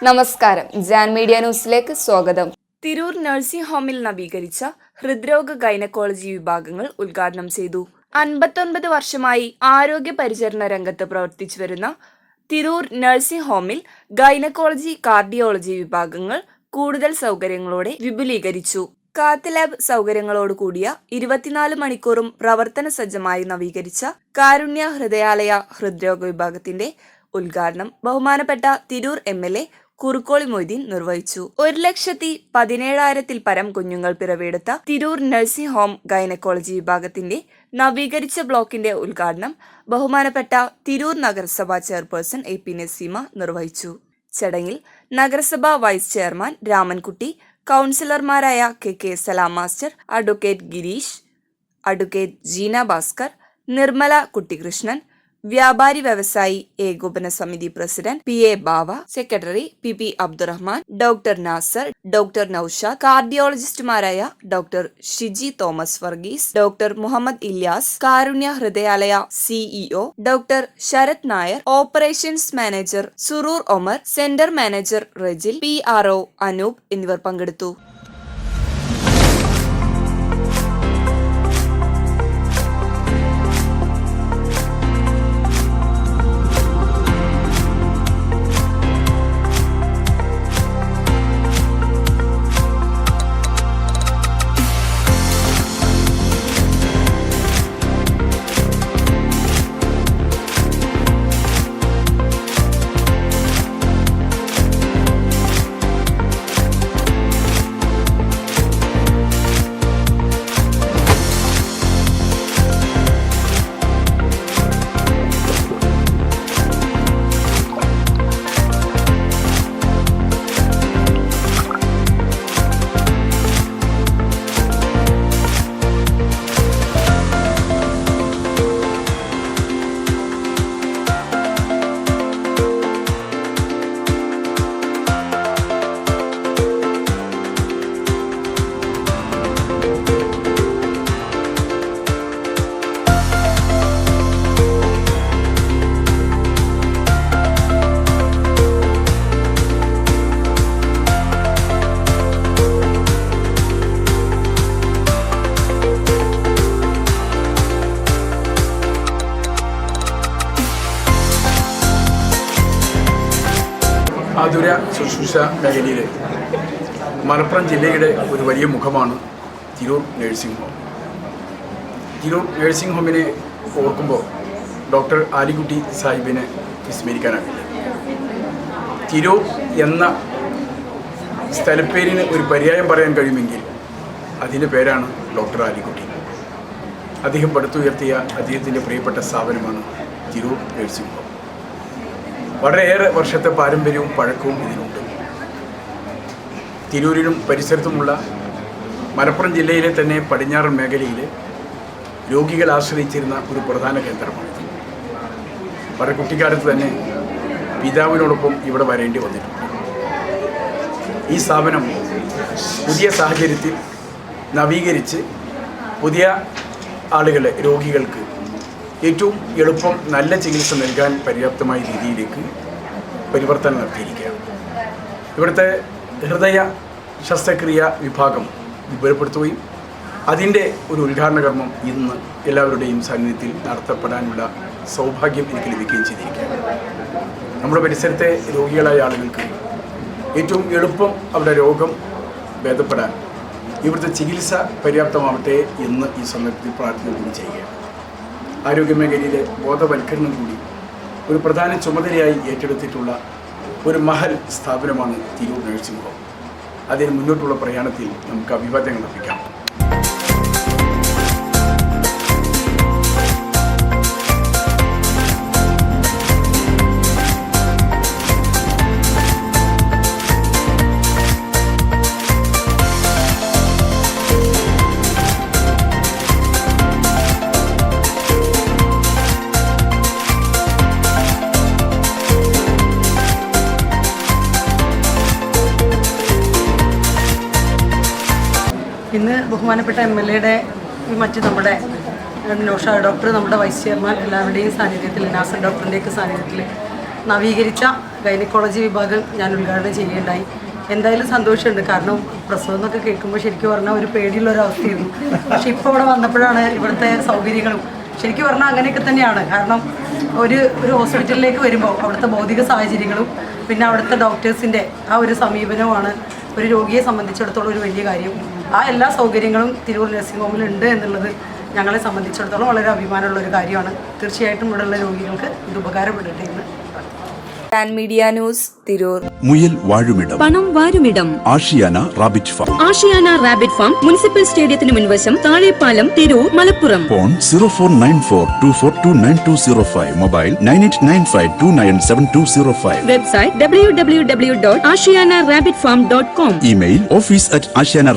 നമസ്കാരം, ജാൻ മീഡിയ ന്യൂസിലേക്ക് സ്വാഗതം. തിരൂർ നഴ്സിംഗ് ഹോമിൽ നവീകരിച്ച ഹൃദ്രോഗ ഗൈനക്കോളജി വിഭാഗങ്ങൾ ഉദ്ഘാടനം ചെയ്തു. 59 വർഷമായി ആരോഗ്യ പരിചരണ രംഗത്ത് പ്രവർത്തിച്ചു വരുന്ന തിരൂർ നഴ്സിംഗ് ഹോമിൽ ഗൈനക്കോളജി, കാർഡിയോളജി വിഭാഗങ്ങൾ കൂടുതൽ സൗകര്യങ്ങളോടെ വിപുലീകരിച്ചു. കാത്ത് ലാബ് സൗകര്യങ്ങളോട് കൂടിയ 24 മണിക്കൂറും പ്രവർത്തന സജ്ജമായി നവീകരിച്ച കാരുണ്യ ഹൃദയാലയ ഹൃദ്രോഗ വിഭാഗത്തിന്റെ ഉദ്ഘാടനം ബഹുമാനപ്പെട്ട തിരൂർ MLA കുറുക്കോളി മൊയ്തീൻ നിർവഹിച്ചു. 1,17,000-ൽ പരം കുഞ്ഞുങ്ങൾ പിറവിയെടുത്ത തിരൂർ നഴ്സിംഗ് ഹോം ഗൈനക്കോളജി വിഭാഗത്തിന്റെ നവീകരിച്ച ബ്ലോക്കിന്റെ ഉദ്ഘാടനം ബഹുമാനപ്പെട്ട തിരൂർ നഗരസഭാ ചെയർപേഴ്സൺ AP നസീമ നിർവഹിച്ചു. ചടങ്ങിൽ നഗരസഭാ വൈസ് ചെയർമാൻ രാമൻകുട്ടി, കൗൺസിലർമാരായ KK Salam master, advocate Girish, advocate Jeena Bhaskar, Nirmala Kuttikrishnan, വ്യാപാരി വ്യവസായി ഏകോപന സമിതി president PA Bava, secretary PP Abdurahman, doctor Nasar, doctor Noushad, കാർഡിയോളജിസ്റ്റുമാരായ doctor Shiji Thomas Varghese, doctor Muhammad Ilyas, Karunya Hridayalaya CEO doctor Sarath Nair, operations manager Surur Omar, centre manager Rejil, PRO Anoop എന്നിവർ പങ്കെടുത്തു. ആതുര ശുശ്രൂഷ മേഖലയിൽ മലപ്പുറം ജില്ലയുടെ ഒരു വലിയ മുഖമാണ് Tirur nursing home. Tirur nursing ഹോമിനെ ഓർക്കുമ്പോൾ ഡോക്ടർ ആലിക്കുട്ടി സാഹിബിനെ വിസ്മരിക്കാനാവില്ല. തിരൂർ എന്ന സ്ഥലപ്പേരിന് ഒരു പര്യായം പറയാൻ കഴിയുമെങ്കിൽ അതിൻ്റെ പേരാണ് ഡോക്ടർ ആലിക്കുട്ടി. അദ്ദേഹം പടുത്തുയർത്തിയ അദ്ദേഹത്തിൻ്റെ പ്രിയപ്പെട്ട സ്ഥാപനമാണ് തിരൂർ നഴ്സിംഗ് ഹോം. വളരെയേറെ വർഷത്തെ പാരമ്പര്യവും പഴക്കവും ഇതിനുണ്ട്. തിരൂരിലും പരിസരത്തുമുള്ള മലപ്പുറം ജില്ലയിലെ തന്നെ പടിഞ്ഞാറൻ മേഖലയിൽ രോഗികൾ ആശ്രയിച്ചിരുന്ന ഒരു പ്രധാന കേന്ദ്രമാണിത്. വളരെ കുട്ടിക്കാലത്ത് തന്നെ പിതാവിനോടൊപ്പം ഇവിടെ വരേണ്ടി വന്നിട്ടുണ്ട്. ഈ സ്ഥാപനം പുതിയ സാഹചര്യത്തിൽ നവീകരിച്ച് പുതിയ ആളുകളെ, രോഗികൾക്ക് ഏറ്റവും എളുപ്പം നല്ല ചികിത്സ നൽകാൻ പര്യാപ്തമായ രീതിയിലേക്ക് പരിവർത്തനം നടത്തിയിരിക്കുകയാണ്. ഇവിടുത്തെ ഹൃദയ ശസ്ത്രക്രിയ വിഭാഗം വിപുലപ്പെടുത്തുകയും അതിൻ്റെ ഒരു ഉദ്ഘാടന കർമ്മം ഇന്ന് എല്ലാവരുടെയും സാന്നിധ്യത്തിൽ നടത്തപ്പെടാനുള്ള സൗഭാഗ്യം എനിക്ക് ലഭിക്കുകയും ചെയ്തിരിക്കുകയാണ്. നമ്മുടെ പരിസരത്തെ രോഗികളായ ആളുകൾക്ക് ഏറ്റവും എളുപ്പം അവരുടെ രോഗം ഭേദപ്പെടാൻ ഇവിടുത്തെ ചികിത്സ പര്യാപ്തമാവട്ടെ എന്ന് ഈ സന്ദർഭത്തിൽ പ്രാർത്ഥിക്കുകയും ചെയ്യുകയാണ്. ആരോഗ്യമേഖലയിലെ ബോധവൽക്കരണം കൂടി ഒരു പ്രധാന ചുമതലയായി ഏറ്റെടുത്തിട്ടുള്ള ഒരു മഹൽ സ്ഥാപനമാണ് തിരൂർ നഴ്സിംഗ് ഹോം. അതിന് മുന്നോട്ടുള്ള പ്രയാണത്തിൽ നമുക്ക് അഭിവാദ്യങ്ങൾ അർപ്പിക്കാം. ഇന്ന് ബഹുമാനപ്പെട്ട MLA മറ്റ് നമ്മുടെ നൌഷാദ് ഡോക്ടർ, നമ്മുടെ വൈസ് ചെയർമാൻ എല്ലാവരുടെയും സാന്നിധ്യത്തിൽ, നാസർ ഡോക്ടറിൻ്റെയൊക്കെ സാന്നിധ്യത്തിൽ നവീകരിച്ച ഗൈനക്കോളജി വിഭാഗം ഞാൻ ഉദ്ഘാടനം ചെയ്യുകയുണ്ടായി. എന്തായാലും സന്തോഷമുണ്ട്. കാരണം പ്രസവം എന്നൊക്കെ കേൾക്കുമ്പോൾ ശരിക്കും പറഞ്ഞാൽ ഒരു പേടിയുള്ള ഒരു അവസ്ഥയായിരുന്നു. പക്ഷെ ഇപ്പോൾ ഇവിടെ വന്നപ്പോഴാണ് ഇവിടുത്തെ സൗകര്യങ്ങളും ശരിക്കും പറഞ്ഞാൽ അങ്ങനെയൊക്കെ തന്നെയാണ്. കാരണം ഒരു ഹോസ്പിറ്റലിലേക്ക് വരുമ്പോൾ അവിടുത്തെ ഭൗതിക സാഹചര്യങ്ങളും പിന്നെ അവിടുത്തെ ഡോക്ടേഴ്സിൻ്റെ ആ ഒരു സമീപനവുമാണ് ഒരു രോഗിയെ സംബന്ധിച്ചിടത്തോളം ഒരു വലിയ കാര്യം. ആ എല്ലാ സൗകര്യങ്ങളും തിരൂർ നഴ്സിംഗ് ഹോമിൽ ഉണ്ട് എന്നുള്ളത് ഞങ്ങളെ സംബന്ധിച്ചിടത്തോളം വളരെ അഭിമാനമുള്ള ഒരു കാര്യമാണ്. തീർച്ചയായിട്ടും ഇവിടെയുള്ള രോഗികൾക്ക് ഇത് ഉപകാരപ്പെടട്ടെ എന്ന്. Media news Tirur. മുയൽ വാഴുമിടം, പണം വാരുമിടം, Ashiyana rabbit farm. Ashiyana rabbit farm, municipal സ്റ്റേഡിയത്തിന് മുൻവശം, Thazhepalam, Tirur, Malappuram. Phone 0494242905. Mobile 9895297205. Website www.ashiyanarabbitfarm.com. Email office@ashiana